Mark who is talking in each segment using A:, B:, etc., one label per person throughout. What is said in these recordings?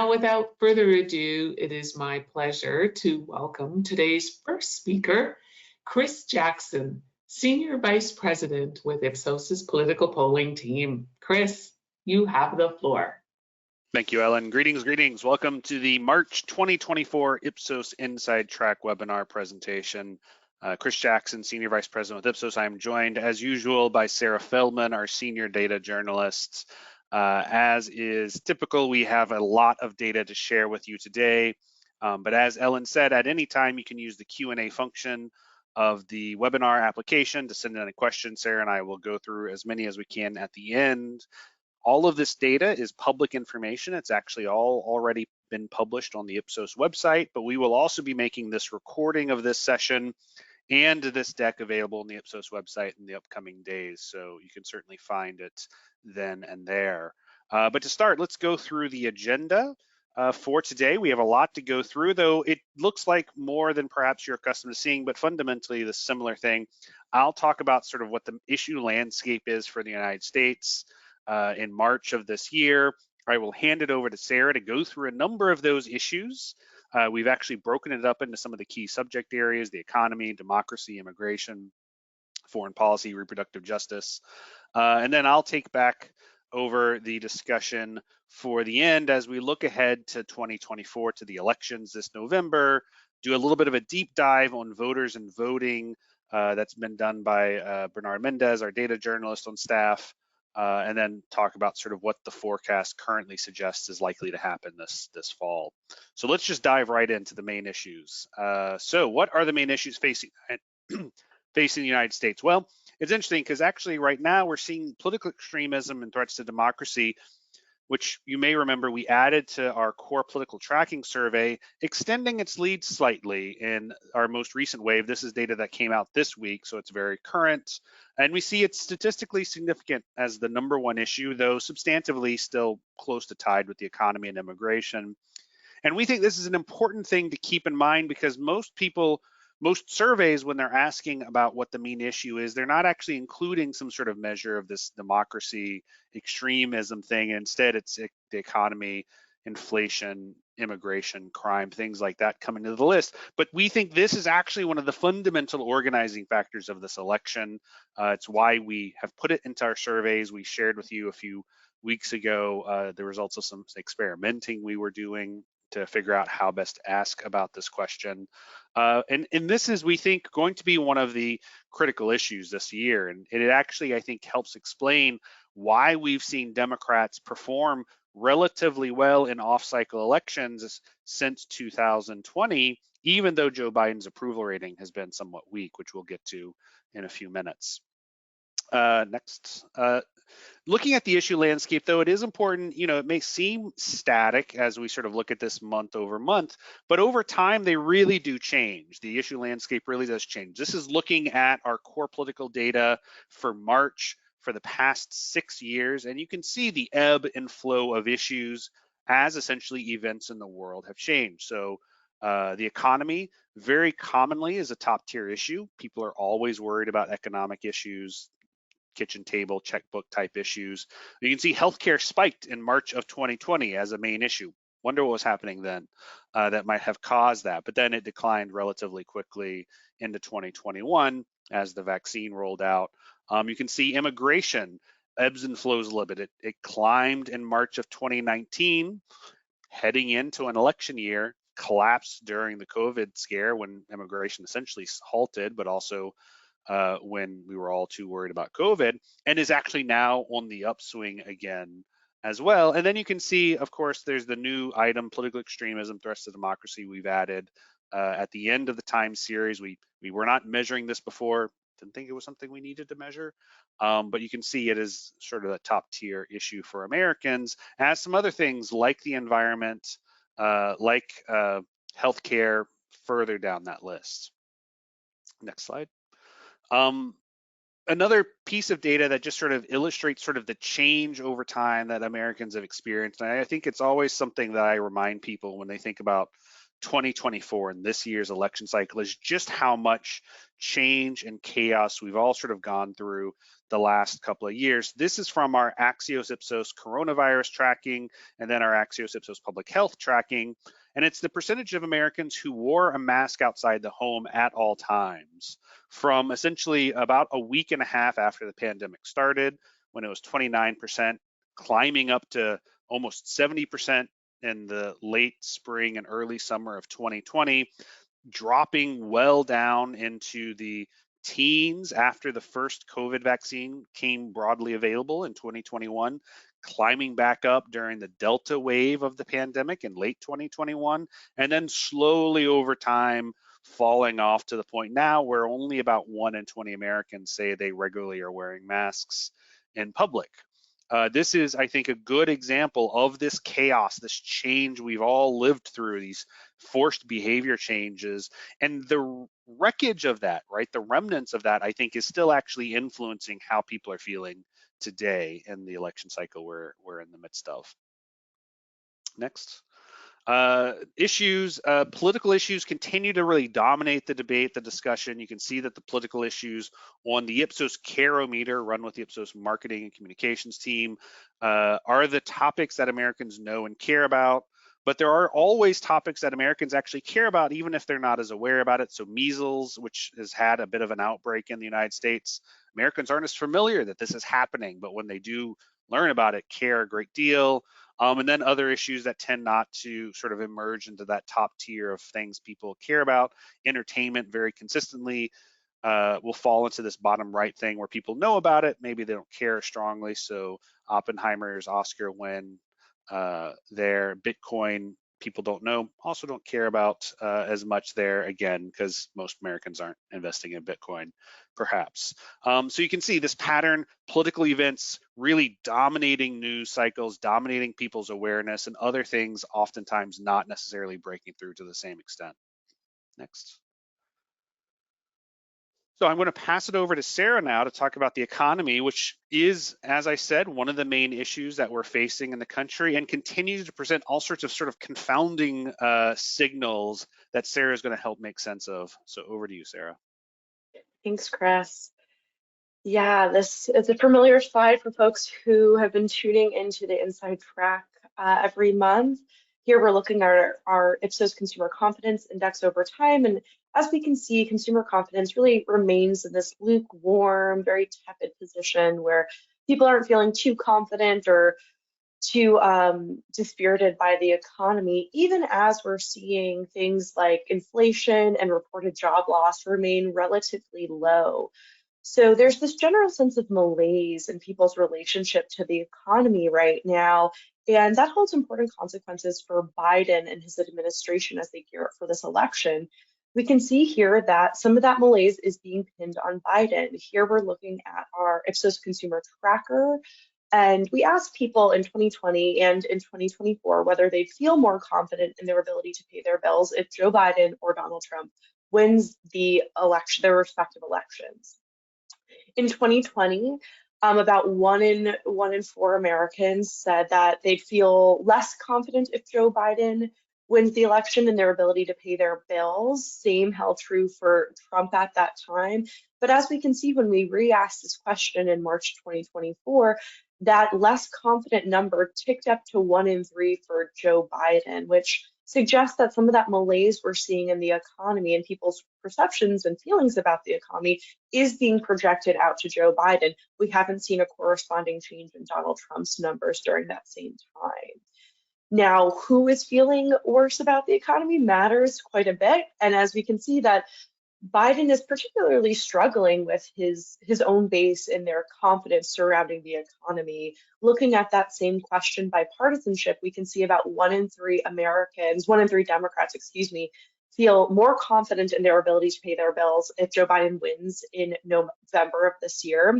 A: Now, without further ado, it is my pleasure to welcome today's first speaker, Chris Jackson, Senior Vice President with Ipsos's political polling team. Chris, you have the floor.
B: Thank you, Ellen. Greetings. Welcome to the March 2024 Ipsos Inside Track webinar presentation. Chris Jackson, Senior Vice President with Ipsos. I'm joined, as usual, by Sarah Feldman, our Senior Data Journalist. As is typical, we have a lot of data to share with you today. But as Ellen said, at any time, you can use the Q&A function of the webinar application to send in any questions. Sarah and I will go through as many as we can at the end. All of this data is public information. It's actually all already been published on the Ipsos website, but we will also be making this recording of this session and this deck available on the Ipsos website in the upcoming days. So you can certainly find it then and there. But to start, let's go through the agenda for today. We have a lot to go through, though it looks like more than perhaps you're accustomed to seeing, but fundamentally the similar thing. I'll talk about sort of what the issue landscape is for the United States in March of this year. I will hand it over to Sarah to go through a number of those issues. We've actually broken it up into some of the key subject areas: the economy, democracy, immigration, foreign policy, reproductive justice. And then I'll take back over the discussion for the end as we look ahead to 2024, to the elections this November, do a little bit of a deep dive on voters and voting. That's been done by Bernard Mendez, our data journalist on staff. And then talk about sort of what the forecast currently suggests is likely to happen this fall. So let's just dive right into the main issues. So what are the main issues facing the United States? Well, it's interesting because actually right now we're seeing political extremism and threats to democracy, which you may remember we added to our core political tracking survey, extending its lead slightly in our most recent wave. This is data that came out this week, so it's very current. And we see it's statistically significant as the #1 issue, though substantively still close to tied with the economy and immigration. And we think this is an important thing to keep in mind because most surveys, when they're asking about what the main issue is, they're not actually including some sort of measure of this democracy extremism thing. And instead, it's the economy, inflation, immigration, crime, things like that coming to the list. But we think this is actually one of the fundamental organizing factors of this election. It's why we have put it into our surveys. We shared with you a few weeks ago the results of some experimenting we were doing to figure out how best to ask about this question. And this is, we think, going to be one of the critical issues this year. And it actually, I think, helps explain why we've seen Democrats perform relatively well in off-cycle elections since 2020, even though Joe Biden's approval rating has been somewhat weak, which we'll get to in a few minutes. Next. Looking at the issue landscape, though, it is important, it may seem static as we sort of look at this month over month, but over time, they really do change. The issue landscape really does change. This is looking at our core political data for March for the past 6 years, and you can see the ebb and flow of issues as essentially events in the world have changed. So the economy very commonly is a top tier issue. People are always worried about economic issues, kitchen table, checkbook type issues. You can see healthcare spiked in March of 2020 as a main issue. Wonder what was happening then that might have caused that. But then it declined relatively quickly into 2021 as the vaccine rolled out. You can see immigration ebbs and flows a little bit. It climbed in March of 2019, heading into an election year, collapsed during the COVID scare when immigration essentially halted, but also when we were all too worried about COVID, and is actually now on the upswing again as well. And then you can see, of course, there's the new item, political extremism, threats to democracy, we've added at the end of the time series. We were not measuring this before, didn't think it was something we needed to measure, but you can see it is sort of a top tier issue for Americans, as some other things like the environment, like healthcare, further down that list. Next slide. Another piece of data that just sort of illustrates sort of the change over time that Americans have experienced. And I think it's always something that I remind people when they think about 2024 and this year's election cycle is just how much change and chaos we've all sort of gone through the last couple of years. This is from our Axios Ipsos coronavirus tracking and then our Axios Ipsos public health tracking. And it's the percentage of Americans who wore a mask outside the home at all times from essentially about a week and a half after the pandemic started, when it was 29%, climbing up to almost 70% in the late spring and early summer of 2020, dropping well down into the teens after the first COVID vaccine came broadly available in 2021, climbing back up during the Delta wave of the pandemic in late 2021, and then slowly over time falling off to the point now where only about 1 in 20 Americans say they regularly are wearing masks in public. This is, I think, a good example of this chaos, this change we've all lived through, these forced behavior changes, and the wreckage of that, right? The remnants of that, I think, is still actually influencing how people are feeling today in the election cycle we're in the midst of. Next. Political issues continue to really dominate the debate, the discussion. You can see that the political issues on the Ipsos Carometer, run with the Ipsos marketing and communications team, are the topics that Americans know and care about. But there are always topics that Americans actually care about, even if they're not as aware about it. So measles, which has had a bit of an outbreak in the United States, Americans aren't as familiar that this is happening, but when they do learn about it, care a great deal. And then other issues that tend not to sort of emerge into that top tier of things people care about. Entertainment very consistently will fall into this bottom right thing where people know about it, maybe they don't care strongly. So Oppenheimer's Oscar win there, Bitcoin, people don't know, also don't care about as much there, again, because most Americans aren't investing in Bitcoin, perhaps. So you can see this pattern, political events really dominating news cycles, dominating people's awareness, and other things oftentimes not necessarily breaking through to the same extent. Next. So I'm going to pass it over to Sarah now to talk about the economy, which is, as I said, one of the main issues that we're facing in the country and continues to present all sorts of sort of confounding signals that Sarah is going to help make sense of. So over to you, Sarah.
C: Thanks, Chris. Yeah, this is a familiar slide for folks who have been tuning into the Inside Track every month. Here we're looking at our Ipsos Consumer Confidence Index over time. And as we can see, consumer confidence really remains in this lukewarm, very tepid position where people aren't feeling too confident or too dispirited by the economy, even as we're seeing things like inflation and reported job loss remain relatively low. So there's this general sense of malaise in people's relationship to the economy right now, and that holds important consequences for Biden and his administration as they gear up for this election. We can see here that some of that malaise is being pinned on Biden. Here we're looking at our Ipsos Consumer Tracker, and we asked people in 2020 and in 2024 whether they'd feel more confident in their ability to pay their bills if Joe Biden or Donald Trump wins the election, their respective elections. In 2020, about one in four Americans said that they'd feel less confident if Joe Biden wins the election in their ability to pay their bills. Same held true for Trump at that time. But as we can see, when we re-asked this question in March 2024, that less confident number ticked up to 1 in 3 for Joe Biden, which suggests that some of that malaise we're seeing in the economy and people's perceptions and feelings about the economy is being projected out to Joe Biden. We haven't seen a corresponding change in Donald Trump's numbers during that same time. Now, who is feeling worse about the economy matters quite a bit. And as we can see that Biden is particularly struggling with his own base and their confidence surrounding the economy. Looking at that same question by partisanship, we can see about 1 in 3 Americans, 1 in 3 Democrats, feel more confident in their ability to pay their bills if Joe Biden wins in November of this year.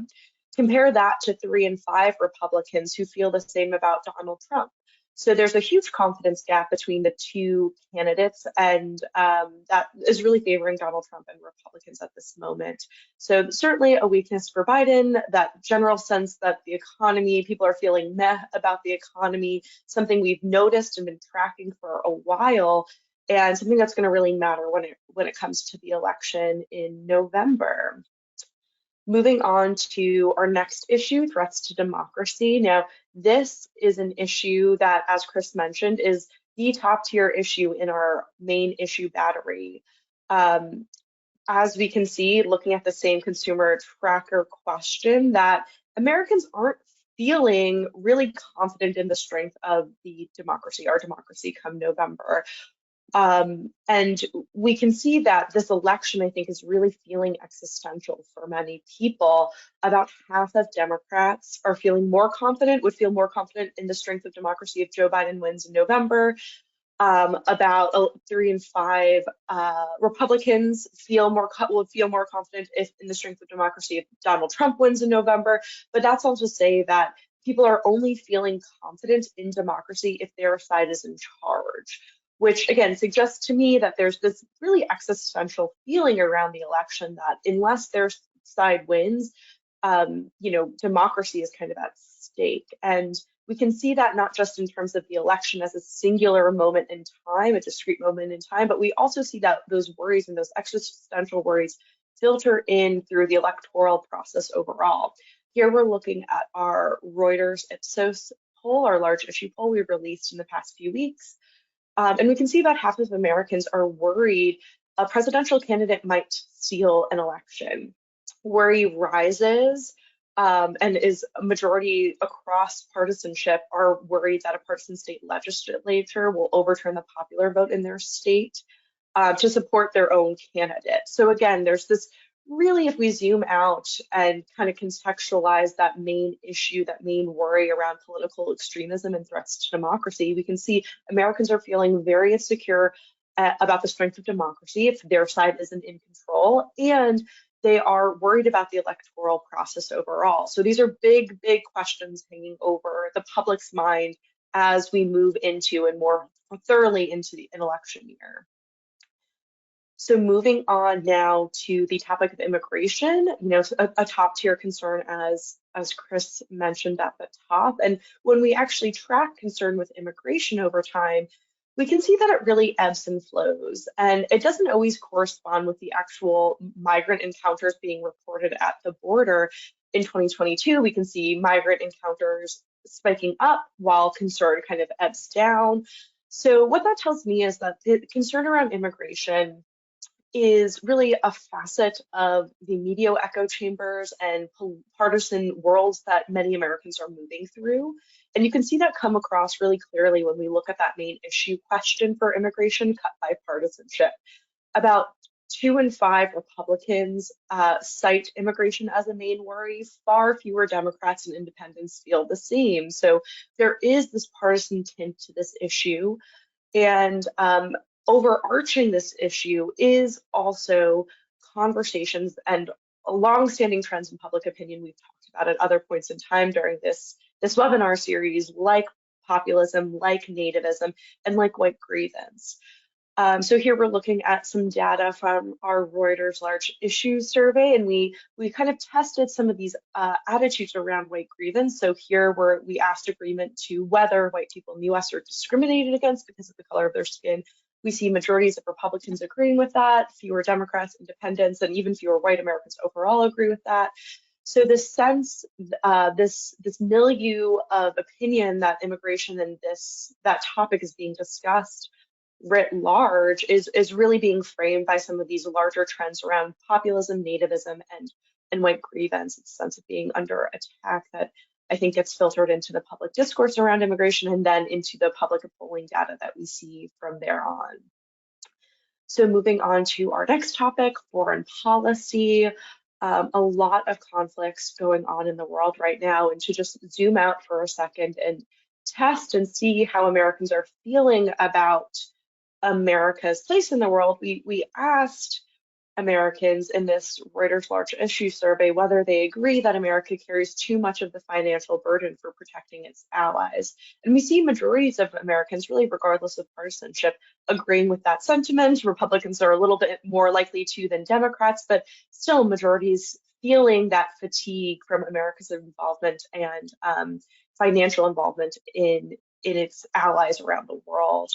C: Compare that to 3 in 5 Republicans who feel the same about Donald Trump. So there's a huge confidence gap between the two candidates, and that is really favoring Donald Trump and Republicans at this moment. So certainly a weakness for Biden, that general sense that the economy, people are feeling meh about the economy, something we've noticed and been tracking for a while. and something that's going to really matter when it comes to the election in November. Moving on to our next issue, threats to democracy. Now, this is an issue that, as Chris mentioned, is the top tier issue in our main issue battery. As we can see, looking at the same consumer tracker question, that Americans aren't feeling really confident in the strength of our democracy come November. And we can see that this election, I think, is really feeling existential for many people. About half of Democrats are feeling more confident, would feel more confident in the strength of democracy if Joe Biden wins in November. About 3 in 5 Republicans would feel more confident in the strength of democracy if Donald Trump wins in November. But that's all to say that people are only feeling confident in democracy if their side is in charge, which again suggests to me that there's this really existential feeling around the election that unless their side wins, democracy is kind of at stake. And we can see that not just in terms of the election as a singular moment in time, a discrete moment in time, but we also see that those worries and those existential worries filter in through the electoral process overall. Here we're looking at our Reuters Ipsos poll, our large issue poll we released in the past few weeks. And we can see about half of Americans are worried a presidential candidate might steal an election. Worry rises, and is a majority across partisanship are worried that a partisan state legislature will overturn the popular vote in their state to support their own candidate. So again, there's this really, if we zoom out and kind of contextualize that main issue, that main worry around political extremism and threats to democracy, we can see Americans are feeling very insecure about the strength of democracy if their side isn't in control, and they are worried about the electoral process overall. So these are big, big questions hanging over the public's mind as we move into and more thoroughly into an election year. So moving on now to the topic of immigration, a top tier concern as Chris mentioned at the top. And when we actually track concern with immigration over time, we can see that it really ebbs and flows, and it doesn't always correspond with the actual migrant encounters being reported at the border. In 2022, we can see migrant encounters spiking up while concern kind of ebbs down. So what that tells me is that the concern around immigration is really a facet of the media echo chambers and partisan worlds that many Americans are moving through. And you can see that come across really clearly when we look at that main issue question for immigration cut by partisanship. About 2 in 5 Republicans cite immigration as a main worry. Far fewer Democrats and independents feel the same. So there is this partisan tint to this issue. And overarching this issue is also conversations and longstanding trends in public opinion we've talked about at other points in time during this webinar series, like populism, like nativism, and like white grievance. So here we're looking at some data from our Reuters large issues survey, and we kind of tested some of these attitudes around white grievance. So here we asked agreement to whether white people in the US are discriminated against because of the color of their skin. We see majorities of Republicans agreeing with that, fewer Democrats, independents, and even fewer white Americans overall agree with that. So this sense, this milieu of opinion that immigration and that topic is being discussed writ large is really being framed by some of these larger trends around populism, nativism, and white grievance. It's a sense of being under attack that I think gets filtered into the public discourse around immigration and then into the public polling data that we see from there on. So moving on to our next topic, foreign policy. A lot of conflicts going on in the world right now, and to just zoom out for a second and test and see how Americans are feeling about America's place in the world, we asked Americans in this Reuters large issue survey whether they agree that America carries too much of the financial burden for protecting its allies. And we see majorities of Americans, really regardless of partisanship, agreeing with that sentiment. Republicans are a little bit more likely to than Democrats, but still majorities feeling that fatigue from America's involvement and financial involvement in its allies around the world.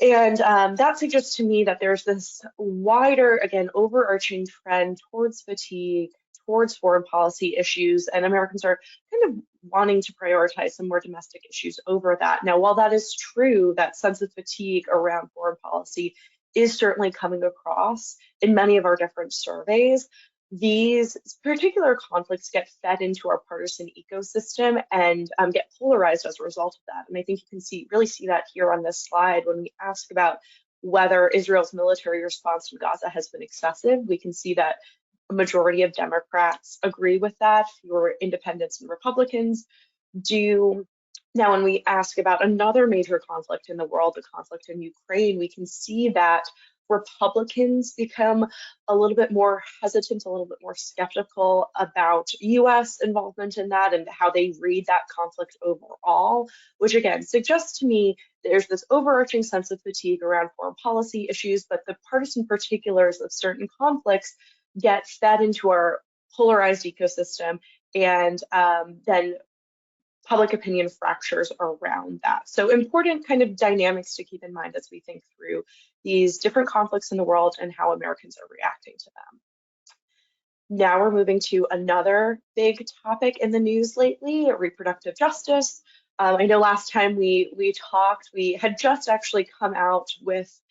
C: And that suggests to me that there's this wider, again, overarching trend towards fatigue, towards foreign policy issues, and Americans are kind of wanting to prioritize some more domestic issues over that. Now, while that is true, that sense of fatigue around foreign policy is certainly coming across in many of our different surveys. These particular conflicts get fed into our partisan ecosystem and get polarized as a result of that. And I think you can really see that here on this slide when we ask about whether Israel's military response to Gaza has been excessive. We can see that a majority of Democrats agree with that. Fewer independents and Republicans do. Now, when we ask about another major conflict in the world, the conflict in Ukraine, we can see that Republicans become a little bit more hesitant, a little bit more skeptical about US involvement in that and how they read that conflict overall, which again suggests to me there's this overarching sense of fatigue around foreign policy issues, but the partisan particulars of certain conflicts get fed into our polarized ecosystem, and then public opinion fractures around that. So important kind of dynamics to keep in mind as we think through these different conflicts in the world and how Americans are reacting to them. Now we're moving to another big topic in the news lately, reproductive justice. I know last time we talked, we had just actually come out with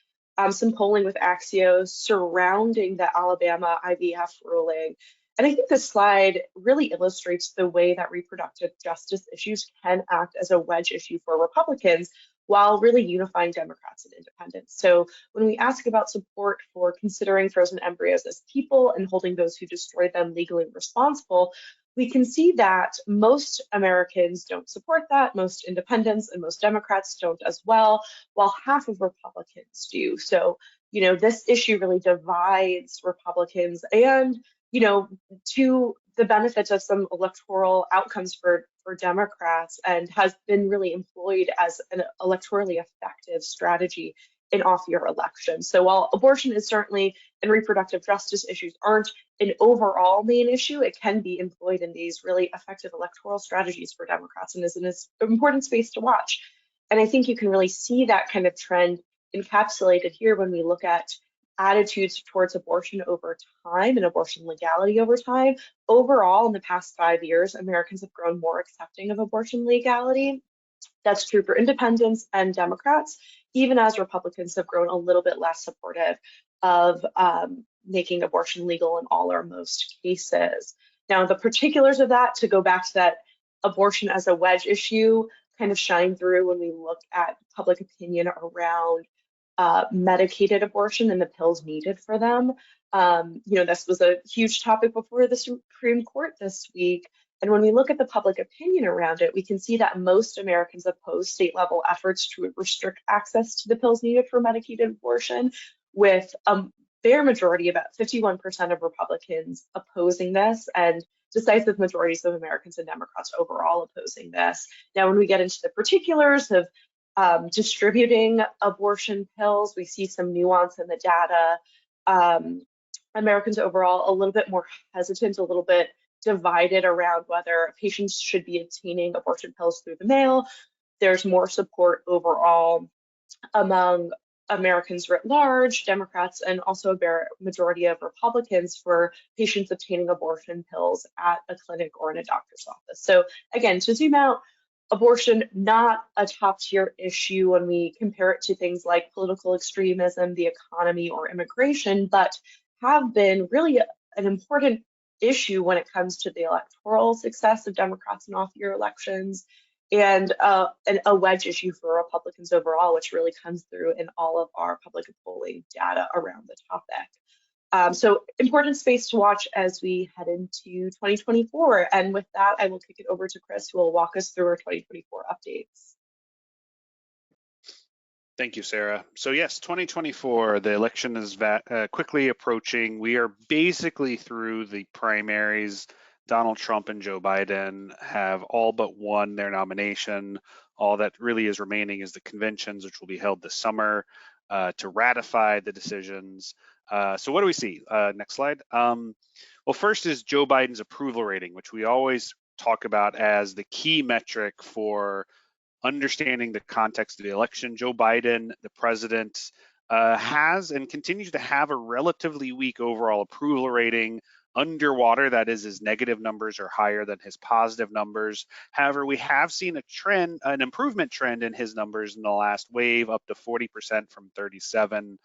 C: some polling with Axios surrounding the Alabama IVF ruling. And I think this slide really illustrates the way that reproductive justice issues can act as a wedge issue for Republicans while really unifying Democrats and independents. So when we ask about support for considering frozen embryos as people and holding those who destroy them legally responsible, we can see that most Americans don't support that, most independents and most Democrats don't as well, while half of Republicans do. So, this issue really divides Republicans and, to the benefit of some electoral outcomes for Democrats, and has been really employed as an electorally effective strategy in off-year elections. So while abortion is certainly and reproductive justice issues aren't an overall main issue, it can be employed in these really effective electoral strategies for Democrats and is an important space to watch. And I think you can really see that kind of trend encapsulated here when we look at attitudes towards abortion over time and abortion legality over time. Overall, in the past 5 years, Americans have grown more accepting of abortion legality. That's true for independents and Democrats, even as Republicans have grown a little bit less supportive of making abortion legal in all or most cases. Now, the particulars of that, to go back to that abortion as a wedge issue, kind of shine through when we look at public opinion around medicated abortion and the pills needed for them. This was a huge topic before the Supreme Court this week. And when we look at the public opinion around it, we can see that most Americans oppose state level efforts to restrict access to the pills needed for medicated abortion, with a fair majority, about 51% of Republicans opposing this, and decisive majorities of Americans and Democrats overall opposing this. Now, when we get into the particulars of distributing abortion pills, we see some nuance in the data. Americans overall a little bit more hesitant, a little bit divided around whether patients should be obtaining abortion pills through the mail. There's more support overall among Americans writ large, Democrats, and also a majority of Republicans for patients obtaining abortion pills at a clinic or in a doctor's office. So again, to zoom out, abortion, not a top tier issue when we compare it to things like political extremism, the economy, or immigration, but have been really an important issue when it comes to the electoral success of Democrats in off-year elections, and a wedge issue for Republicans overall, which really comes through in all of our public polling data around the topic. So important space to watch as we head into 2024. And with that, I will kick it over to Chris, who will walk us through our 2024 updates.
B: Thank you, Sarah. So yes, 2024, the election is quickly approaching. We are basically through the primaries. Donald Trump and Joe Biden have all but won their nomination. All that really is remaining is the conventions, which will be held this summer to ratify the decisions. So what do we see? Next slide. Well, first is Joe Biden's approval rating, which we always talk about as the key metric for understanding the context of the election. Joe Biden, the president, has and continues to have a relatively weak overall approval rating. Underwater, that is, his negative numbers are higher than his positive numbers. However, we have seen a trend, an improvement trend in his numbers in the last wave, up to 40% from 37%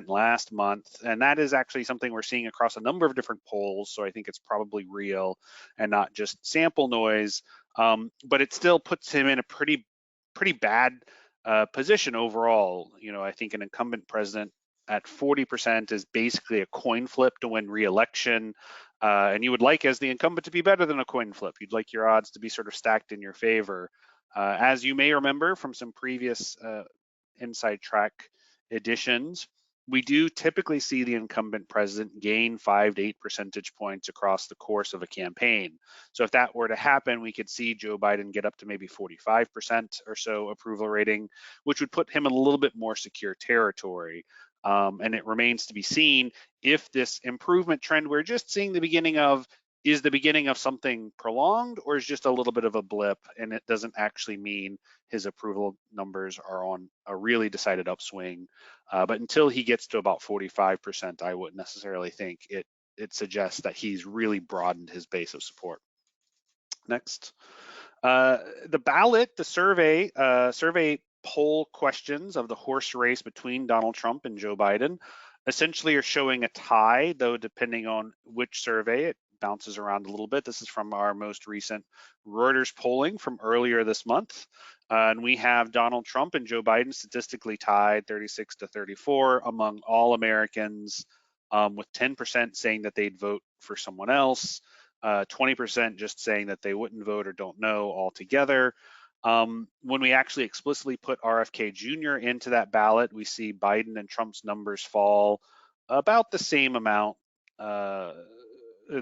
B: last month. And that is actually something we're seeing across a number of different polls. So I think it's probably real and not just sample noise. But it still puts him in a pretty bad position overall. I think an incumbent president at 40% is basically a coin flip to win re-election. And you would like, as the incumbent, to be better than a coin flip. You'd like your odds to be sort of stacked in your favor. As you may remember from some previous Inside Track editions, we do typically see the incumbent president gain 5 to 8 percentage points across the course of a campaign. So if that were to happen, we could see Joe Biden get up to maybe 45% or so approval rating, which would put him in a little bit more secure territory. And it remains to be seen if this improvement trend we're just seeing the beginning of is the beginning of something prolonged, or is just a little bit of a blip and it doesn't actually mean his approval numbers are on a really decided upswing. But until he gets to about 45%, I wouldn't necessarily think it suggests that he's really broadened his base of support. Next. The ballot, the survey poll questions of the horse race between Donald Trump and Joe Biden essentially are showing a tie, though depending on which survey, it bounces around a little bit. This is from our most recent Reuters polling from earlier this month. And we have Donald Trump and Joe Biden statistically tied 36 to 34 among all Americans, with 10% saying that they'd vote for someone else, 20% just saying that they wouldn't vote or don't know altogether. When we actually explicitly put RFK Jr. into that ballot, we see Biden and Trump's numbers fall about the same amount, the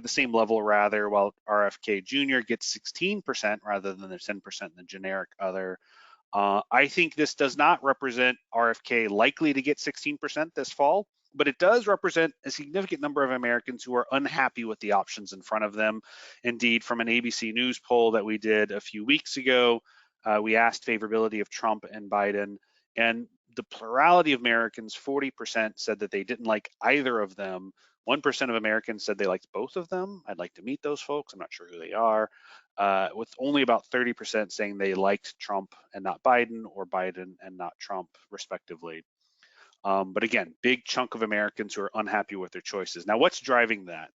B: same level rather, while RFK Jr. gets 16% rather than the 10% in the generic other. I think this does not represent RFK likely to get 16% this fall, but it does represent a significant number of Americans who are unhappy with the options in front of them. Indeed, from an ABC News poll that we did a few weeks ago, we asked favorability of Trump and Biden, and the plurality of Americans, 40%, said that they didn't like either of them. 1% of Americans said they liked both of them. I'd like to meet those folks. I'm not sure who they are. With only about 30% saying they liked Trump and not Biden, or Biden and not Trump, respectively. But again, big chunk of Americans who are unhappy with their choices. Now, what's driving that?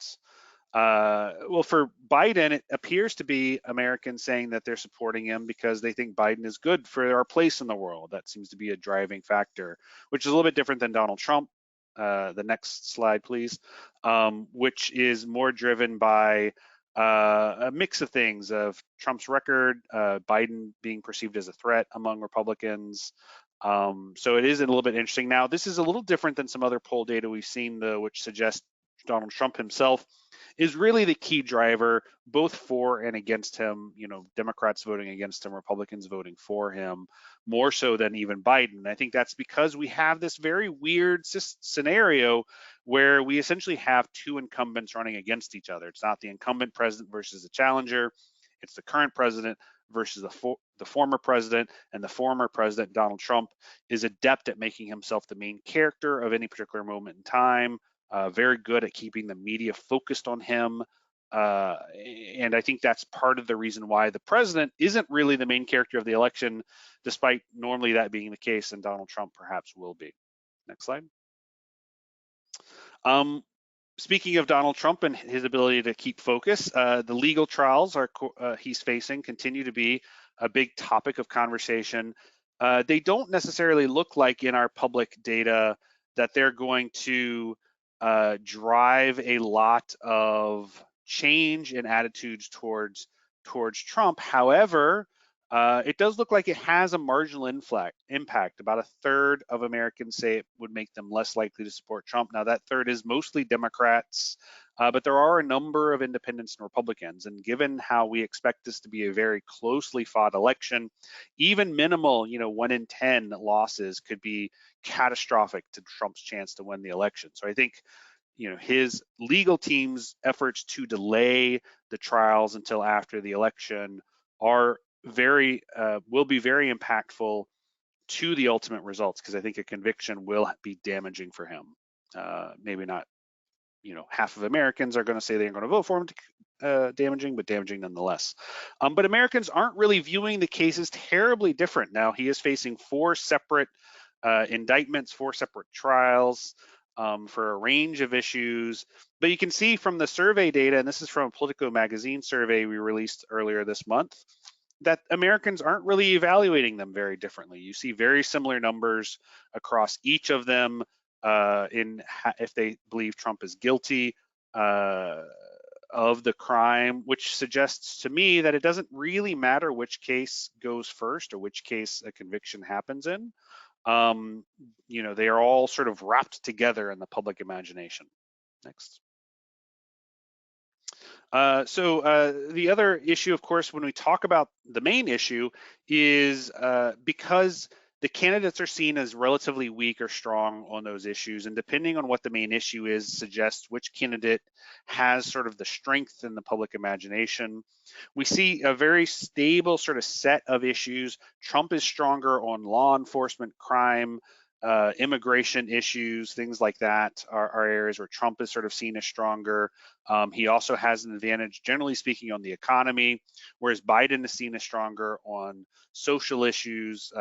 B: Well, for Biden, it appears to be Americans saying that they're supporting him because they think Biden is good for our place in the world. That seems to be a driving factor, which is a little bit different than Donald Trump. The next slide, please, which is more driven by a mix of things, of Trump's record, Biden being perceived as a threat among Republicans. So it is a little bit interesting. Now, this is a little different than some other poll data we've seen, though, which suggests Donald Trump himself is really the key driver, both for and against him. Democrats voting against him, Republicans voting for him, more so than even Biden. I think that's because we have this very weird scenario where we essentially have two incumbents running against each other. It's not the incumbent president versus the challenger. It's the current president versus the former president, and the former president, Donald Trump, is adept at making himself the main character of any particular moment in time. Very good at keeping the media focused on him. And I think that's part of the reason why the president isn't really the main character of the election, despite normally that being the case, and Donald Trump perhaps will be. Next slide. Speaking of Donald Trump and his ability to keep focus, the legal trials he's facing continue to be a big topic of conversation. They don't necessarily look like in our public data that they're going to drive a lot of change in attitudes towards Trump. However, it does look like it has a marginal impact. About a third of Americans say it would make them less likely to support Trump. Now, that third is mostly Democrats, but there are a number of independents and Republicans. And given how we expect this to be a very closely fought election, even minimal, 1 in 10 losses could be catastrophic to Trump's chance to win the election. So I think, his legal team's efforts to delay the trials until after the election are will be very impactful to the ultimate results, because I think a conviction will be damaging for him. Maybe not, half of Americans are going to say they're going to vote for him, damaging, but damaging nonetheless. But Americans aren't really viewing the cases terribly different. Now, he is facing 4 separate indictments, 4 separate trials for a range of issues. But you can see from the survey data, and this is from a Politico magazine survey we released earlier this month, that Americans aren't really evaluating them very differently. You see very similar numbers across each of them if they believe Trump is guilty of the crime, which suggests to me that it doesn't really matter which case goes first or which case a conviction happens in. They are all sort of wrapped together in the public imagination. Next. The other issue, of course, when we talk about the main issue is because the candidates are seen as relatively weak or strong on those issues, and depending on what the main issue is, suggests which candidate has sort of the strength in the public imagination. We see a very stable sort of set of issues. Trump is stronger on law enforcement, crime, immigration issues, things like that are areas where Trump is sort of seen as stronger. He also has an advantage, generally speaking, on the economy, whereas Biden is seen as stronger on social issues,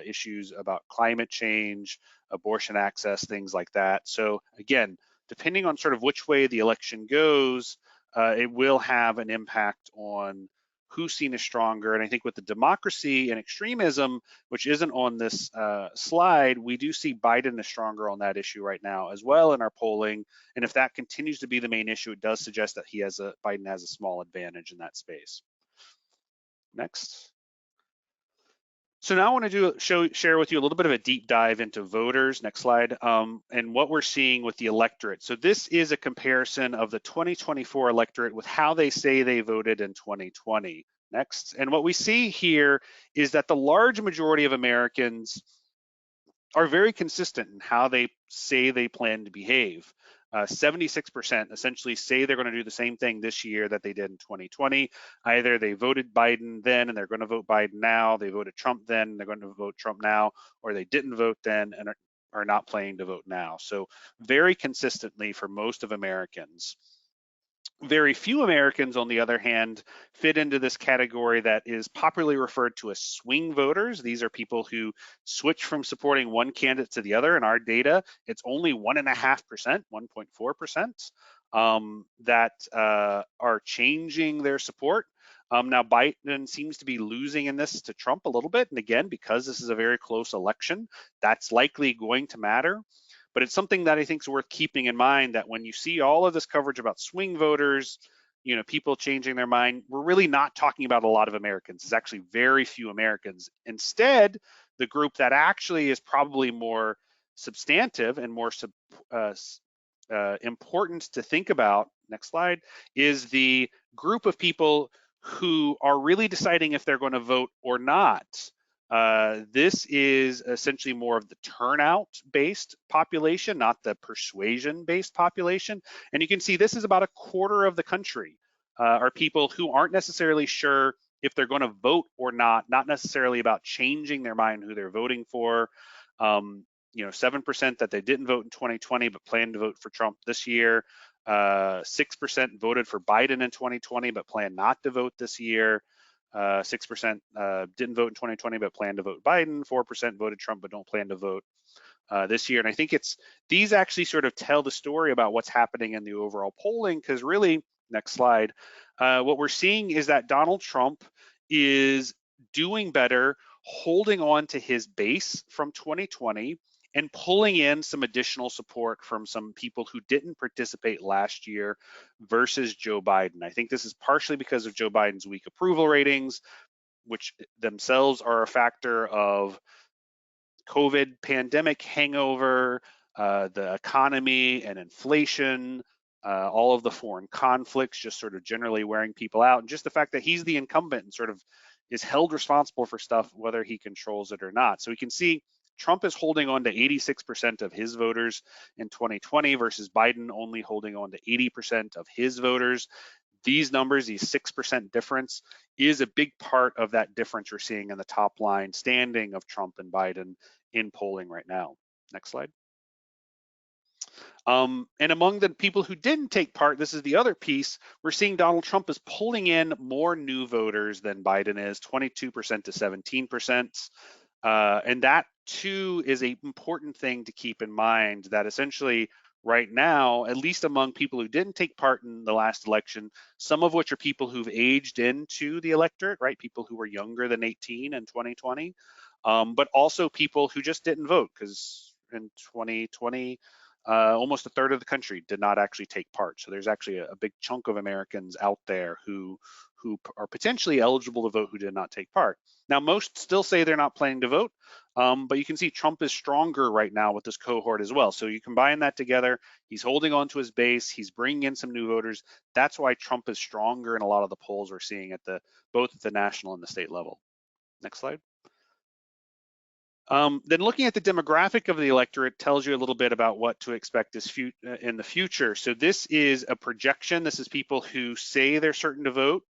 B: issues about climate change, abortion access, things like that. So again, depending on sort of which way the election goes, it will have an impact on who's seen as stronger. And I think with the democracy and extremism, which isn't on this slide, we do see Biden as stronger on that issue right now as well in our polling. And if that continues to be the main issue, it does suggest that Biden has a small advantage in that space. Next. So now I want to share with you a little bit of a deep dive into voters. Next slide. And what we're seeing with the electorate. So this is a comparison of the 2024 electorate with how they say they voted in 2020. Next. And what we see here is that the large majority of Americans are very consistent in how they say they plan to behave. 76% essentially say they're going to do the same thing this year that they did in 2020. Either they voted Biden then and they're going to vote Biden now, they voted Trump then and they're going to vote Trump now, or they didn't vote then and are not planning to vote now. So very consistently for most of Americans. Very few Americans, on the other hand, fit into this category that is popularly referred to as swing voters. These are people who switch from supporting one candidate to the other. In our data, it's only 1.5%, 1.4%, that are changing their support. Now, Biden seems to be losing in this to Trump a little bit. And again, because this is a very close election, that's likely going to matter. But it's something that I think is worth keeping in mind, that when you see all of this coverage about swing voters, people changing their mind, we're really not talking about a lot of Americans. It's actually very few Americans. Instead, the group that actually is probably more substantive and more important to think about, next slide, is the group of people who are really deciding if they're going to vote or not. This is essentially more of the turnout-based population, not the persuasion-based population. And you can see this is about a quarter of the country are people who aren't necessarily sure if they're going to vote or not necessarily about changing their mind who they're voting for. 7% that they didn't vote in 2020 but plan to vote for Trump this year. 6% voted for Biden in 2020 but plan not to vote this year. 6% didn't vote in 2020 but plan to vote Biden. 4% voted Trump but don't plan to vote this year. And I think these actually sort of tell the story about what's happening in the overall polling, because really, next slide, what we're seeing is that Donald Trump is doing better, holding on to his base from 2020 and pulling in some additional support from some people who didn't participate last year versus Joe Biden. I think this is partially because of Joe Biden's weak approval ratings, which themselves are a factor of COVID pandemic hangover, the economy and inflation, all of the foreign conflicts just sort of generally wearing people out, and just the fact that he's the incumbent and sort of is held responsible for stuff whether he controls it or not. So we can see Trump is holding on to 86% of his voters in 2020 versus Biden only holding on to 80% of his voters. these numbers, these 6% difference, is a big part of that difference we're seeing in the top line standing of Trump and Biden in polling right now. Next slide. And among the people who didn't take part, this is the other piece, we're seeing Donald Trump is pulling in more new voters than Biden is, 22% to 17%. And that too is an important thing to keep in mind, that essentially right now, at least among people who didn't take part in the last election, some of which are people who've aged into the electorate, right? People who were younger than 18 in 2020, but also people who just didn't vote, because in 2020, almost a third of the country did not actually take part. So there's actually a big chunk of Americans out there who are potentially eligible to vote who did not take part. Now, most still say they're not planning to vote, but you can see Trump is stronger right now with this cohort as well. So you combine that together, he's holding on to his base, he's bringing in some new voters. That's why Trump is stronger in a lot of the polls we're seeing at both at the national and the state level. Next slide. Then looking at the demographic of the electorate tells you a little bit about what to expect in the future. So this is a projection. This is people who say they're certain to vote.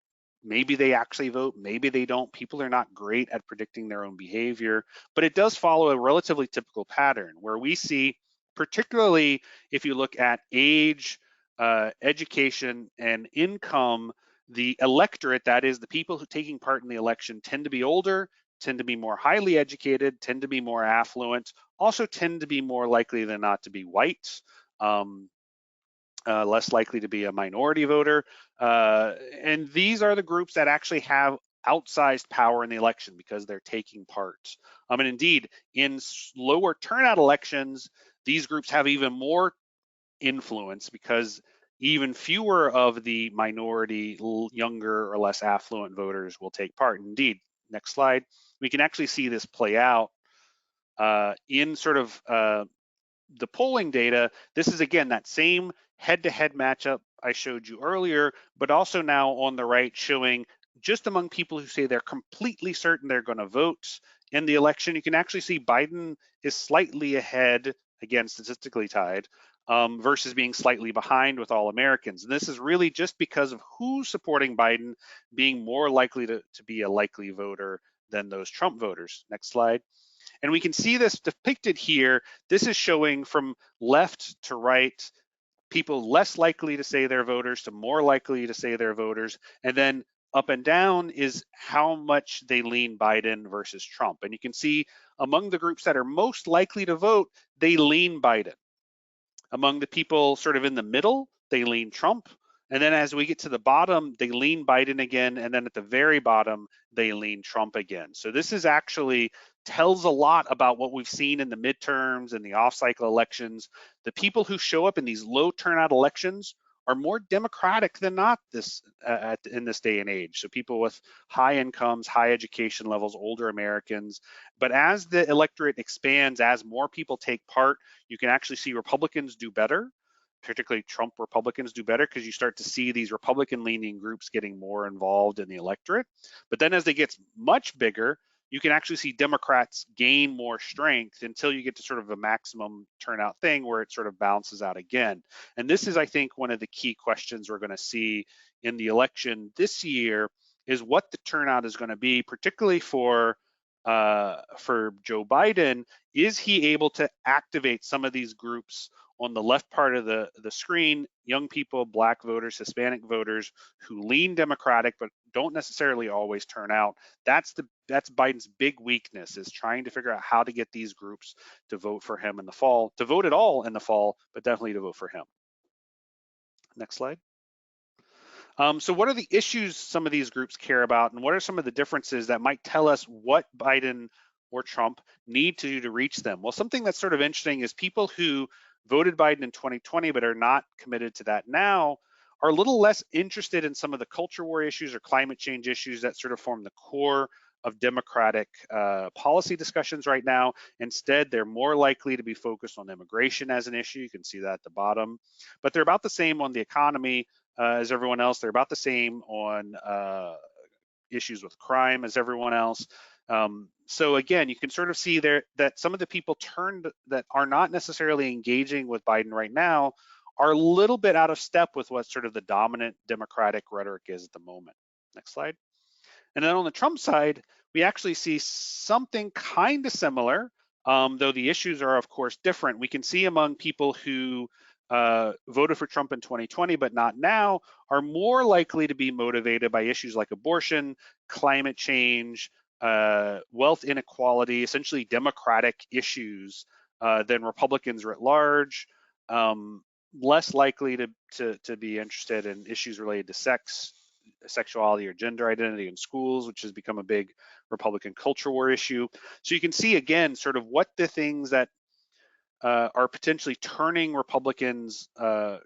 B: Maybe they actually vote, maybe they don't. People are not great at predicting their own behavior, but it does follow a relatively typical pattern where we see, particularly if you look at age, education, and income, the electorate, that is the people who are taking part in the election, tend to be older, tend to be more highly educated, tend to be more affluent, also tend to be more likely than not to be white, less likely to be a minority voter. And these are the groups that actually have outsized power in the election because they're taking part. And indeed, in lower turnout elections, these groups have even more influence because even fewer of the minority, younger or less affluent voters will take part. Indeed, next slide, we can actually see this play out in sort of the polling data. This is again that same head-to-head matchup I showed you earlier, but also now on the right showing just among people who say they're completely certain they're going to vote in the election. You can actually see Biden is slightly ahead, again statistically tied, versus being slightly behind with all Americans. And this is really just because of who's supporting Biden being more likely to be a likely voter than those Trump voters. Next slide. And we can see this depicted here. This is showing from left to right, people less likely to say they're voters to more likely to say they're voters. And then up and down is how much they lean Biden versus Trump. And you can see among the groups that are most likely to vote, they lean Biden. Among the people sort of in the middle, they lean Trump. And then as we get to the bottom, they lean Biden again. And then at the very bottom, they lean Trump again. So this is actually tells a lot about what we've seen in the midterms and the off-cycle elections. The people who show up in these low turnout elections are more Democratic than not in this day and age. So people with high incomes, high education levels, older Americans. But as the electorate expands, as more people take part, you can actually see Republicans do better, particularly Trump Republicans do better, because you start to see these Republican-leaning groups getting more involved in the electorate. But then as they get much bigger, you can actually see Democrats gain more strength until you get to sort of a maximum turnout thing where it sort of balances out again. And this is, I think, one of the key questions we're going to see in the election this year is what the turnout is going to be, particularly for Joe Biden. Is he able to activate some of these groups on the left part of the screen, young people, Black voters, Hispanic voters who lean Democratic but don't necessarily always turn out? That's Biden's big weakness, is trying to figure out how to get these groups to vote for him in the fall, to vote at all in the fall, but definitely to vote for him. Next slide. So what are the issues some of these groups care about, and what are some of the differences that might tell us what Biden or Trump need to do to reach them? Well, something that's sort of interesting is people who voted Biden in 2020 but are not committed to that now are a little less interested in some of the culture war issues or climate change issues that sort of form the core of Democratic policy discussions right now. Instead, they're more likely to be focused on immigration as an issue. You can see that at the bottom, but they're about the same on the economy as everyone else. They're about the same on issues with crime as everyone else. So again, you can sort of see there that some of the people that are not necessarily engaging with Biden right now are a little bit out of step with what sort of the dominant Democratic rhetoric is at the moment. Next slide. And then on the Trump side, we actually see something kind of similar, though the issues are, of course, different. We can see among people who voted for Trump in 2020 but not now are more likely to be motivated by issues like abortion, climate change, wealth inequality, essentially democratic issues than Republicans writ large. Less likely to be interested in issues related to sex, sexuality, or gender identity in schools, which has become a big Republican culture war issue. So you can see again sort of what the things that are potentially turning Republicans,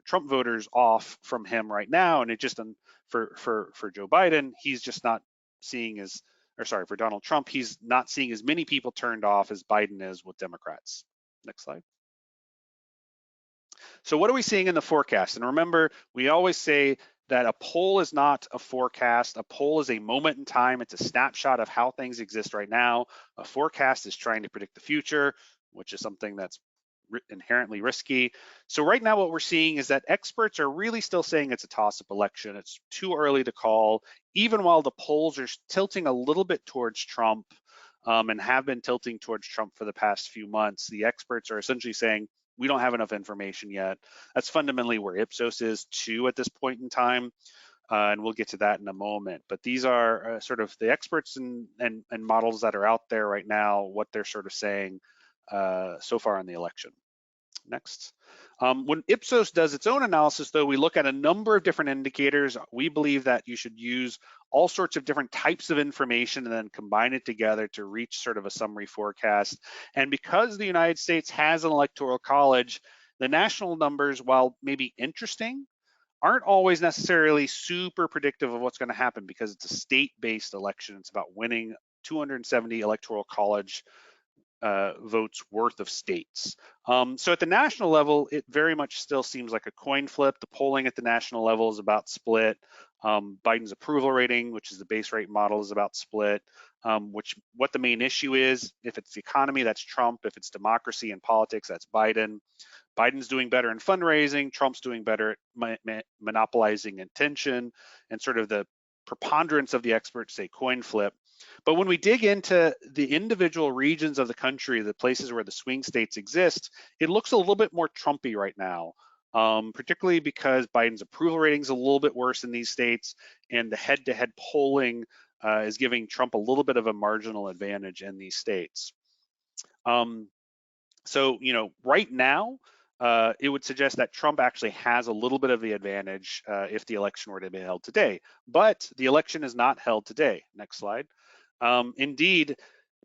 B: Trump voters off from him right now, and it just for Joe Biden, he's just not seeing as, or sorry, for Donald Trump, he's not seeing as many people turned off as Biden is with Democrats. Next slide. So what are we seeing in the forecast? And remember, we always say that a poll is not a forecast. A poll is a moment in time. It's a snapshot of how things exist right now. A forecast is trying to predict the future, which is something that's inherently risky. So right now what we're seeing is that experts are really still saying it's a toss-up election. It's too early to call, even while the polls are tilting a little bit towards Trump and have been tilting towards Trump for the past few months. The experts are essentially saying, we don't have enough information yet. That's fundamentally where Ipsos is too at this point in time, and we'll get to that in a moment. But these are sort of the experts and models that are out there right now, what they're sort of saying so far in the election. Next. When Ipsos does its own analysis, though, we look at a number of different indicators. We believe that you should use all sorts of different types of information and then combine it together to reach sort of a summary forecast. And because the United States has an electoral college, the national numbers, while maybe interesting, aren't always necessarily super predictive of what's going to happen because it's a state-based election. It's about winning 270 electoral college votes worth of states. So at the national level, it very much still seems like a coin flip. The polling at the national level is about split. Biden's approval rating, which is the base rate model, is about split. What the main issue is, if it's the economy, that's Trump. If it's democracy and politics, that's Biden. Biden's doing better in fundraising. Trump's doing better at monopolizing attention, and sort of the preponderance of the experts say coin flip. But when we dig into the individual regions of the country, the places where the swing states exist, it looks a little bit more Trumpy right now, particularly because Biden's approval rating is a little bit worse in these states, and the head-to-head polling is giving Trump a little bit of a marginal advantage in these states. So, right now, it would suggest that Trump actually has a little bit of the advantage if the election were to be held today. But the election is not held today. Next slide. Indeed,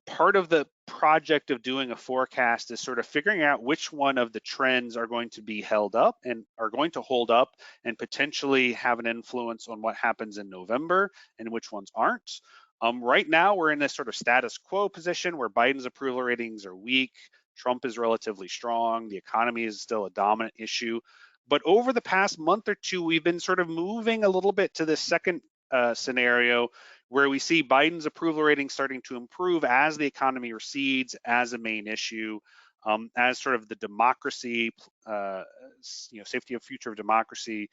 B: part of the project of doing a forecast is sort of figuring out which one of the trends are going to be held up and are going to hold up and potentially have an influence on what happens in November and which ones aren't. Right now, we're in this sort of status quo position where Biden's approval ratings are weak, Trump is relatively strong, the economy is still a dominant issue. But over the past month or two, we've been sort of moving a little bit to this second scenario where we see Biden's approval rating starting to improve as the economy recedes as a main issue, as sort of the democracy, safety of future of democracy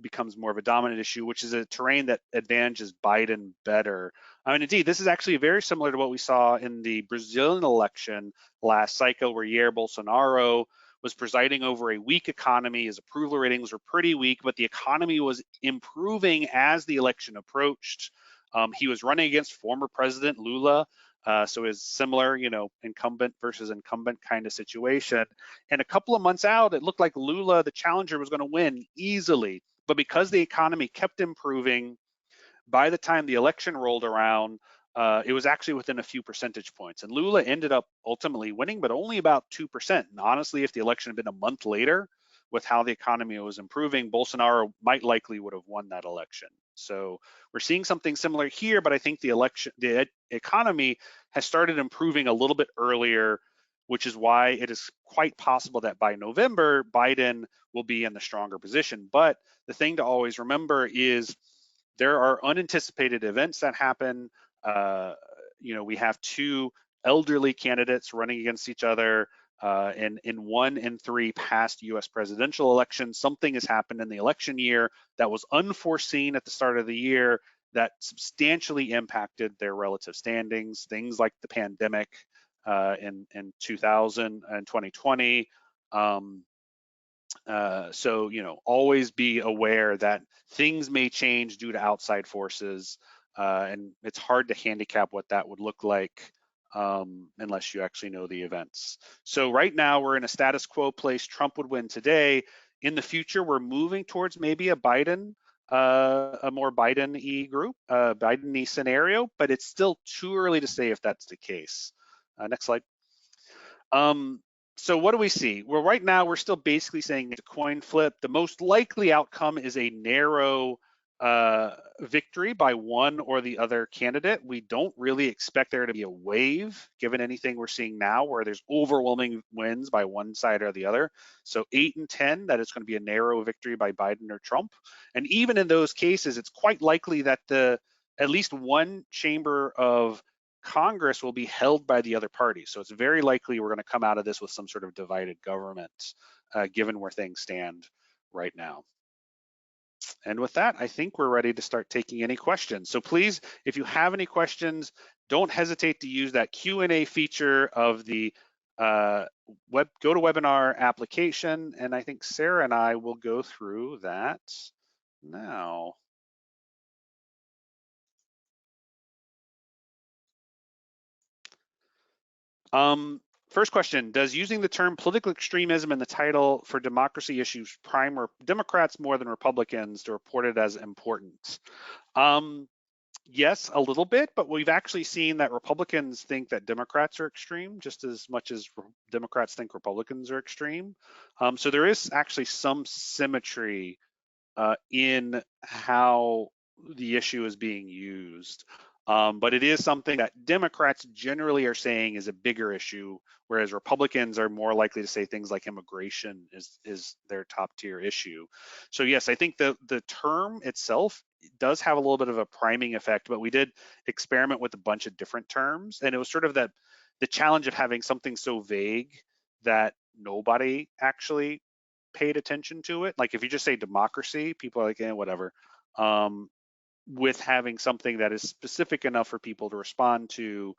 B: becomes more of a dominant issue, which is a terrain that advantages Biden better. I mean, indeed, this is actually very similar to what we saw in the Brazilian election last cycle, where Jair Bolsonaro was presiding over a weak economy. His approval ratings were pretty weak, but the economy was improving as the election approached. He was running against former President Lula, so it's similar, incumbent versus incumbent kind of situation. And a couple of months out, it looked like Lula, the challenger, was going to win easily. But because the economy kept improving, by the time the election rolled around, it was actually within a few percentage points. And Lula ended up ultimately winning, but only about 2%. And honestly, if the election had been a month later, with how the economy was improving, Bolsonaro might likely would have won that election. So we're seeing something similar here, but I think the economy has started improving a little bit earlier, which is why it is quite possible that by November, Biden will be in the stronger position. But the thing to always remember is there are unanticipated events that happen. We have two elderly candidates running against each other. In 1 in 3 past US presidential elections, something has happened in the election year that was unforeseen at the start of the year that substantially impacted their relative standings, things like the pandemic in 2000 and 2020. So, always be aware that things may change due to outside forces, and it's hard to handicap what that would look like unless you actually know the events. So right now we're in a status quo place. Trump would win today. In the future, we're moving towards maybe a more Biden-y group, Biden-y scenario, but it's still too early to say if that's the case. Next slide. So what do we see? Well, right now we're still basically saying it's a coin flip. The most likely outcome is a narrow victory by one or the other candidate. We don't really expect there to be a wave, given anything we're seeing now, where there's overwhelming wins by one side or the other. So 8 and 10, that it's going to be a narrow victory by Biden or Trump. And even in those cases, it's quite likely that at least one chamber of Congress will be held by the other party. So it's very likely we're going to come out of this with some sort of divided government, given where things stand right now. And with that, I think we're ready to start taking any questions. So please, if you have any questions, don't hesitate to use that Q&A feature of the GoToWebinar application. And I think Sarah and I will go through that now. First question, does using the term political extremism in the title for democracy issues prime Democrats more than Republicans to report it as important? Yes, a little bit, but we've actually seen that Republicans think that Democrats are extreme just as much as Democrats think Republicans are extreme. So there is actually some symmetry in how the issue is being used. But it is something that Democrats generally are saying is a bigger issue, whereas Republicans are more likely to say things like immigration is their top tier issue. So yes, I think the term itself does have a little bit of a priming effect, but we did experiment with a bunch of different terms, and it was sort of the challenge of having something so vague that nobody actually paid attention to it. Like if you just say democracy, people are like, whatever. With having something that is specific enough for people to respond to,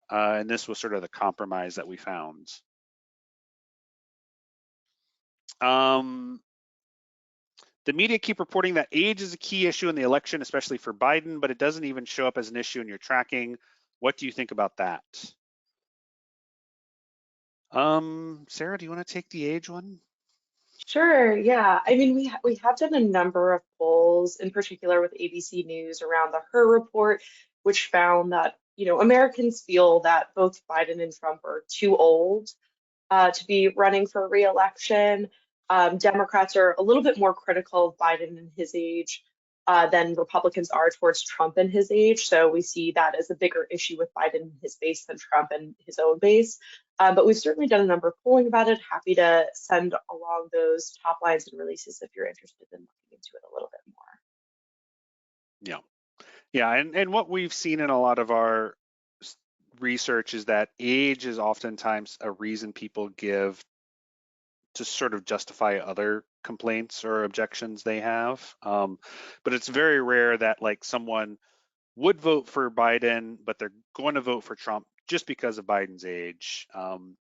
B: and this was sort of the compromise that we found. The media keep reporting that age is a key issue in the election, especially for Biden, but it doesn't even show up as an issue in your tracking. What do you think about that? Sarah, do you want to take the age one?
C: Sure, yeah. I mean, we have done a number of polls, in particular with ABC News around the Her report, which found that, Americans feel that both Biden and Trump are too old to be running for re-election. Democrats are a little bit more critical of Biden and his age than Republicans are towards Trump and his age. So we see that as a bigger issue with Biden and his base than Trump and his own base. But we've certainly done a number of polling about it. Happy to send along those top lines and releases if you're interested in looking into it a little bit more.
B: Yeah, and what we've seen in a lot of our research is that age is oftentimes a reason people give to sort of justify other complaints or objections they have. But it's very rare that like someone would vote for Biden, but they're going to vote for Trump just because of Biden's age.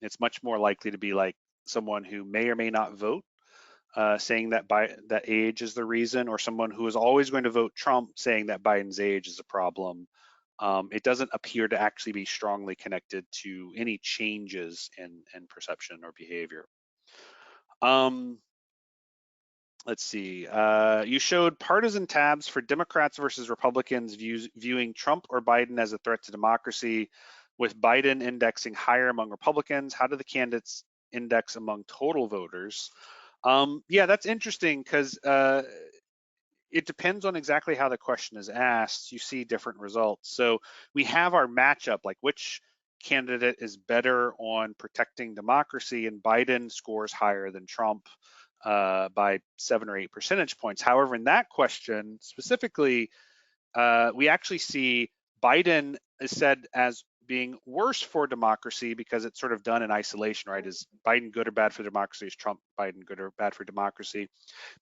B: It's much more likely to be like someone who may or may not vote, saying that that age is the reason, or someone who is always going to vote Trump saying that Biden's age is a problem. It doesn't appear to actually be strongly connected to any changes in perception or behavior. Let's see. You showed partisan tabs for Democrats versus Republicans viewing Trump or Biden as a threat to democracy, with Biden indexing higher among Republicans. How do the candidates index among total voters? Yeah, that's interesting because it depends on exactly how the question is asked. You see different results. So we have our matchup, like which candidate is better on protecting democracy, and Biden scores higher than Trump by 7 or 8 percentage points. However, in that question specifically, we actually see Biden is said as being worse for democracy because it's sort of done in isolation, right? Is Biden good or bad for democracy? Is Trump Biden good or bad for democracy?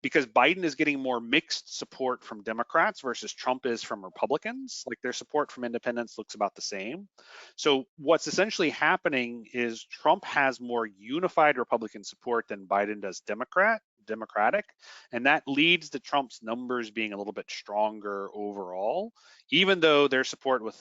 B: Because Biden is getting more mixed support from Democrats versus Trump is from Republicans. Like their support from independents looks about the same. So what's essentially happening is Trump has more unified Republican support than Biden does Democratic, and that leads to Trump's numbers being a little bit stronger overall, even though their support with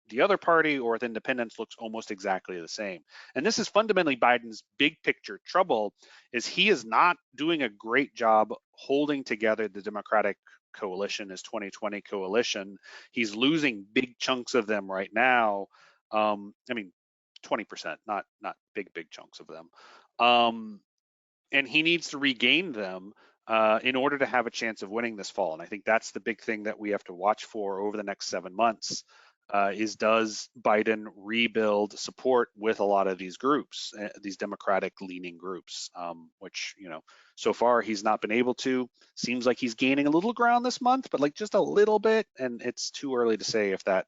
B: the other party or with independents looks almost exactly the same. And this is fundamentally Biden's big picture trouble, is he is not doing a great job holding together the Democratic coalition, his 2020 coalition. He's losing big chunks of them right now. I mean, 20%, not big chunks of them. And he needs to regain them in order to have a chance of winning this fall. And I think that's the big thing that we have to watch for over the next 7 months. Is does Biden rebuild support with a lot of these groups, these Democratic leaning groups, which, you know, so far he's not been able to. Seems like he's gaining a little ground this month, but like just a little bit. And it's too early to say if that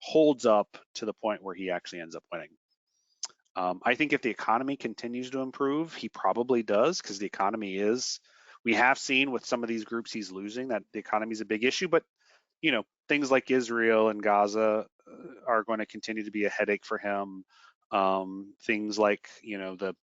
B: holds up to the point where he actually ends up winning. I think if the economy continues to improve, he probably does, because the economy is, we have seen with some of these groups he's losing that the economy is a big issue, but you know, things like Israel and Gaza are going to continue to be a headache for him. Things like, you know, the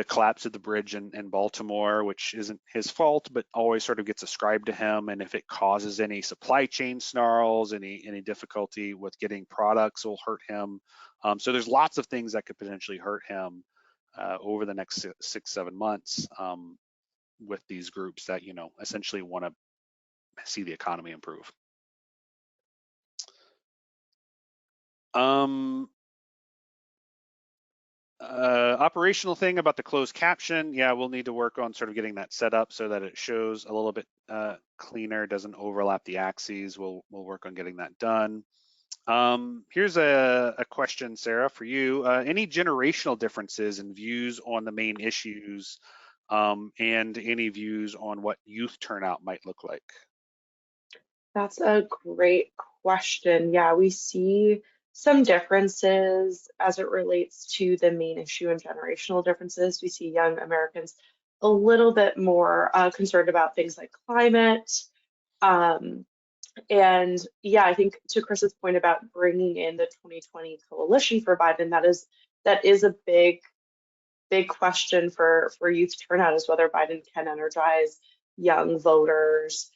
B: collapse of the bridge in Baltimore, which isn't his fault, but always sort of gets ascribed to him. And if it causes any supply chain snarls, any difficulty with getting products, will hurt him. So there's lots of things that could potentially hurt him over the next 6-7 months with these groups that, you know, essentially want to see the economy improve. Operational thing about the closed caption, yeah, we'll need to work on sort of getting that set up so that it shows a little bit cleaner, doesn't overlap the axes. We'll work on getting that done. Here's a question, Sarah, for you. Any generational differences in views on the main issues, and any views on what youth turnout might look like?
C: That's a great question. Yeah, we see some differences as it relates to the main issue and generational differences. We see young Americans a little bit more concerned about things like climate. And yeah, I think to Chris's point about bringing in the 2020 coalition for Biden, that is a big question for youth turnout, is whether Biden can energize young voters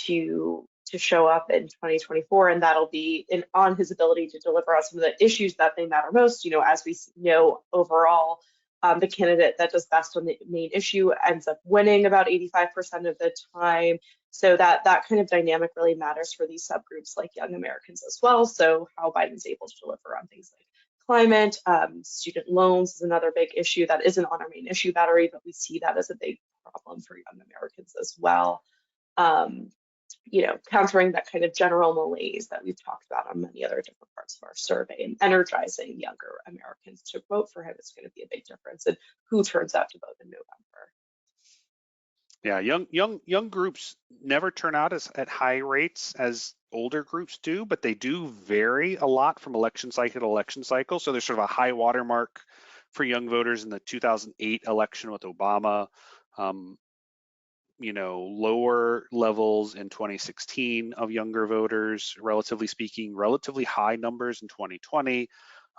C: to show up in 2024, and that'll be on his ability to deliver on some of the issues that they matter most. You know, as we know, overall, the candidate that does best on the main issue ends up winning about 85% of the time. So that kind of dynamic really matters for these subgroups like young Americans as well. So how Biden's able to deliver on things like climate, student loans is another big issue that isn't on our main issue battery, but we see that as a big problem for young Americans as well. You know, countering that kind of general malaise that we've talked about on many other different parts of our survey, and energizing younger Americans to vote for him is going to be a big difference in who turns out to vote in November.
B: Yeah, young groups never turn out at high rates as older groups do, but they do vary a lot from election cycle to election cycle. So there's sort of a high watermark for young voters in the 2008 election with Obama. You know, lower levels in 2016 of younger voters, relatively speaking, relatively high numbers in 2020.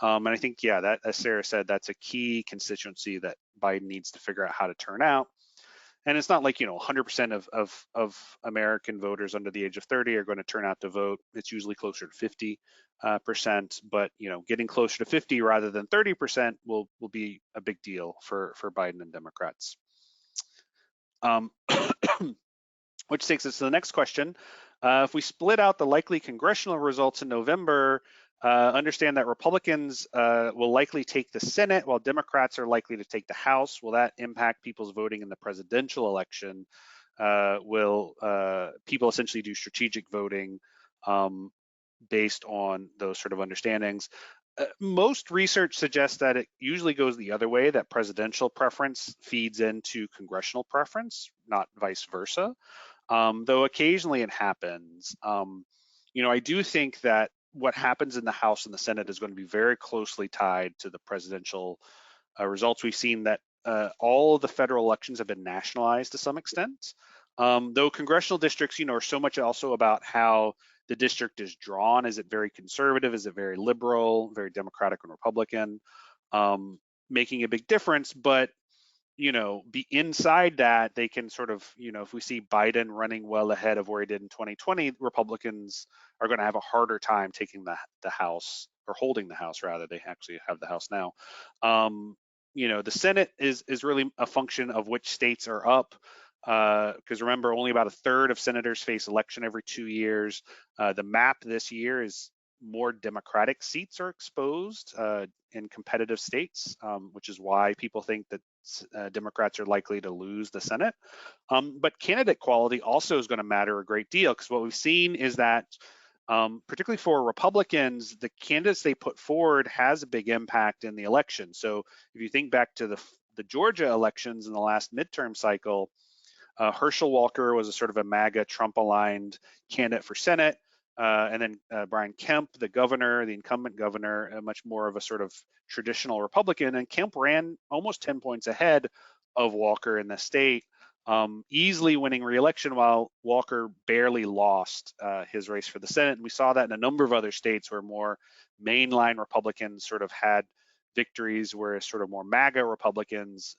B: And I think, yeah, that, as Sarah said, that's a key constituency that Biden needs to figure out how to turn out. And it's not like, you know, 100% of American voters under the age of 30 are going to turn out to vote. It's usually closer to 50%, but, you know, getting closer to 50 rather than 30% will be a big deal for Biden and Democrats. Which takes us to the next question. If we split out the likely congressional results in November, understand that Republicans will likely take the Senate while Democrats are likely to take the House. Will that impact people's voting in the presidential election? Will people essentially do strategic voting based on those sort of understandings? Most research suggests that it usually goes the other way, that presidential preference feeds into congressional preference, not vice versa. Though occasionally it happens. You know, I do think that what happens in the House and the Senate is going to be very closely tied to the presidential results. We've seen that all of the federal elections have been nationalized to some extent, though congressional districts, are so much also about how the district is drawn. Is it very conservative? Is it very liberal, very Democratic and Republican? Making a big difference, but be inside that, they can sort of, if we see Biden running well ahead of where he did in 2020, Republicans are going to have a harder time taking the House, or holding the House rather. They actually have the House now. The Senate is really a function of which states are up. Because remember, only about a third of senators face election every 2 years. The map this year is more Democratic seats are exposed in competitive states, which is why people think that Democrats are likely to lose the Senate. But candidate quality also is going to matter a great deal, because what we've seen is that particularly for Republicans, the candidates they put forward has a big impact in the election. So if you think back to the Georgia elections in the last midterm cycle, Herschel Walker was a sort of a MAGA Trump-aligned candidate for Senate. And then Brian Kemp, the governor, the incumbent governor, much more of a sort of traditional Republican. And Kemp ran almost 10 points ahead of Walker in the state, easily winning re-election, while Walker barely lost his race for the Senate. And we saw that in a number of other states where more mainline Republicans sort of had victories, whereas sort of more MAGA Republicans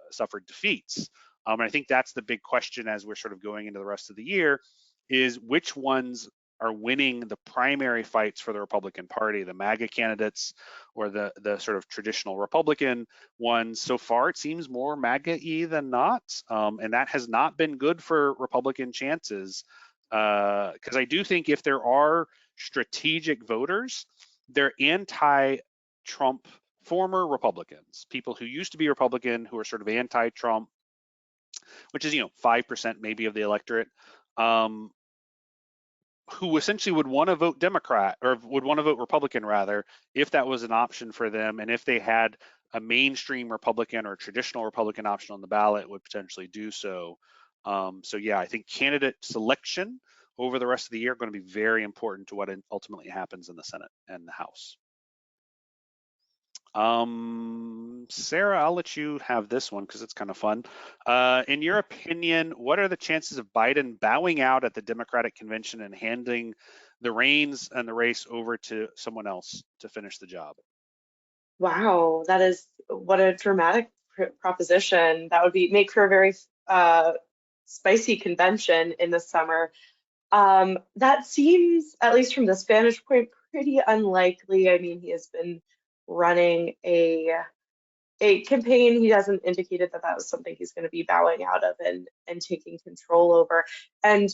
B: suffered defeats. And I think that's the big question as we're sort of going into the rest of the year, is which ones are winning the primary fights for the Republican Party, the MAGA candidates or the sort of traditional Republican ones. So far, it seems more MAGA-y than not, and that has not been good for Republican chances, because I do think if there are strategic voters, they're anti-Trump former Republicans, people who used to be Republican, who are sort of anti-Trump, which is 5% maybe of the electorate, who essentially would want to vote Democrat, or would want to vote Republican rather, if that was an option for them, and if they had a mainstream Republican or traditional Republican option on the ballot, would potentially do so. So yeah, I think candidate selection over the rest of the year are going to be very important to what ultimately happens in the Senate and the House. Sarah, I'll let you have this one because it's kind of fun. In your opinion, what are the chances of Biden bowing out at the Democratic convention and handing the reins and the race over to someone else to finish the job?
C: Wow, that is what a dramatic proposition. That would make for a very spicy convention in the summer. That seems, at least from this vantage point, pretty unlikely. I mean, he has been running a campaign. He hasn't indicated that was something he's going to be bowing out of and taking control over. And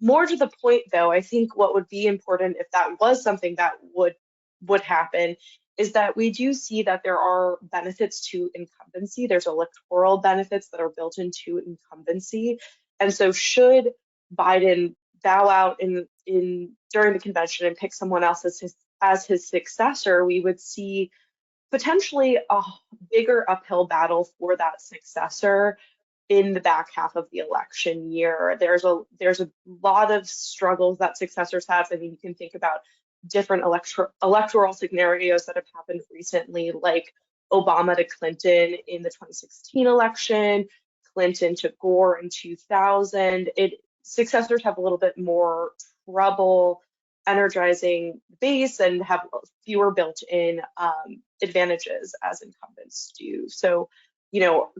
C: more to the point, though, I think what would be important if that was something that would happen is that we do see that there are benefits to incumbency. There's electoral benefits that are built into incumbency. And so should Biden bow out during the convention and pick someone else as his successor, we would see potentially a bigger uphill battle for that successor in the back half of the election year. There's a lot of struggles that successors have. I mean, you can think about different electoral scenarios that have happened recently, like Obama to Clinton in the 2016 election, Clinton to Gore in 2000. Successors have a little bit more trouble energizing the base and have fewer built-in advantages as incumbents do. So,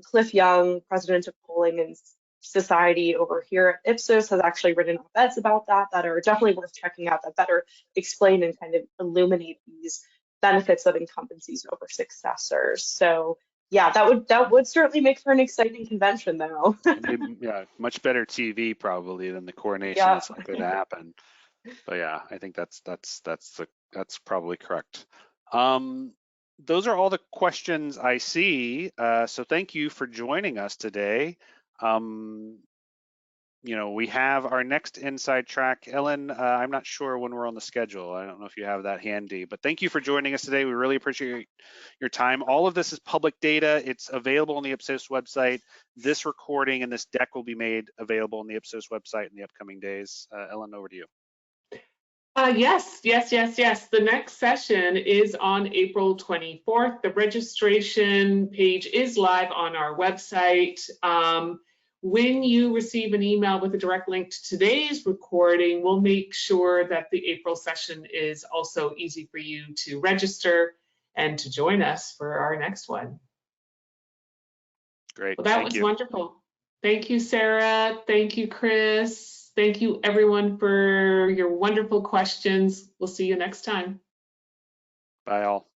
C: Cliff Young, president of Polling and Society over here at Ipsos, has actually written op-eds about that are definitely worth checking out, that better explain and kind of illuminate these benefits of incumbencies over successors. So yeah, that would certainly make for an exciting convention, though.
B: Yeah, much better TV probably than the coronation.
C: Yeah.
B: That's not going to happen. But yeah, I think that's probably correct. Those are all the questions I see. So thank you for joining us today. We have our next Inside Track. Ellen, I'm not sure when we're on the schedule. I don't know if you have that handy, but thank you for joining us today. We really appreciate your time. All of this is public data. It's available on the Ipsos website. This recording and this deck will be made available on the Ipsos website in the upcoming days. Ellen, over to you.
A: Yes. The next session is on April 24th. The registration page is live on our website. When you receive an email with a direct link to today's recording, we'll make sure that the April session is also easy for you to register and to join us for our next one.
B: Great.
A: Well, that was wonderful. Thank you, Sarah. Thank you, Chris. Thank you, everyone, for your wonderful questions. We'll see you next time.
B: Bye, all.